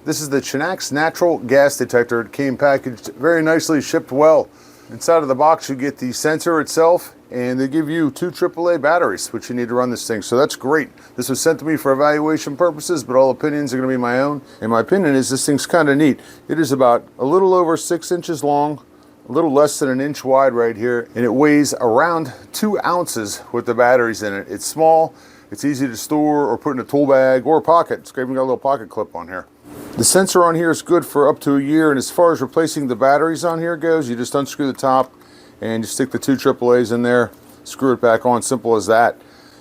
This is the Chinax natural gas detector. It came packaged very nicely, shipped well. Inside of the box you get the sensor itself, and they give you 2 AAA batteries, which you need to run this thing. So that's great. This was sent to me for evaluation purposes, but all opinions are going to be my own. And my opinion is this thing's kind of neat. It is about a little over 6 inches long, a little less than 1 inch wide right here, and it weighs around 2 ounces with the batteries in it. It's small, it's easy to store or put in a tool bag or a pocket. It's even got a little pocket clip on here. The sensor on here is good for up to a year, and as far as replacing the batteries on here goes, you just unscrew the top and you stick the 2 AAAs in there, screw it back on, simple as that.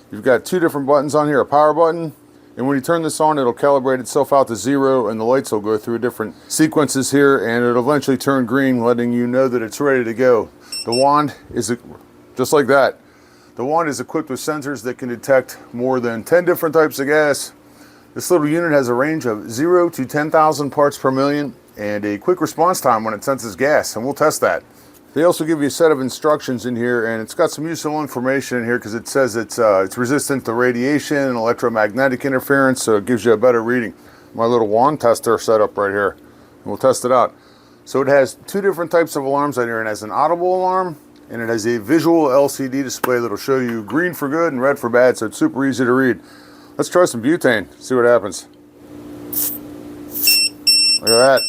You've got 2 different buttons on here, a power button, and when you turn this on, it'll calibrate itself out to 0, and the lights will go through different sequences here, and it'll eventually turn green, letting you know that it's ready to go. The wand is just like that. The wand is equipped with sensors that can detect more than 10 different types of gas. This little unit has a range of 0 to 10,000 parts per million and a quick response time when it senses gas, and we'll test that. They also give you a set of instructions in here, and it's got some useful information in here because it says it's resistant to radiation and electromagnetic interference, so it gives you a better reading. My little wand tester set up right here, and we'll test it out. So it has 2 different types of alarms on here. It has an audible alarm, and it has a visual LCD display that'll show you green for good and red for bad, so it's super easy to read. Let's try some butane, see what happens. Look at that.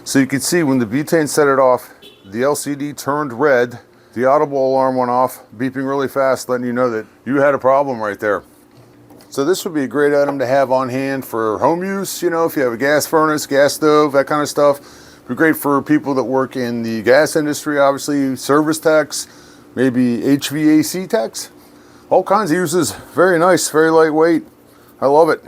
So you can see when the butane set it off, the LCD turned red, the audible alarm went off, beeping really fast, letting you know that you had a problem right there. So this would be a great item to have on hand for home use, you know, if you have a gas furnace, gas stove, that kind of stuff. It'd be great for people that work in the gas industry, obviously, service techs, maybe HVAC techs. All kinds of uses. Very nice, very lightweight. I love it.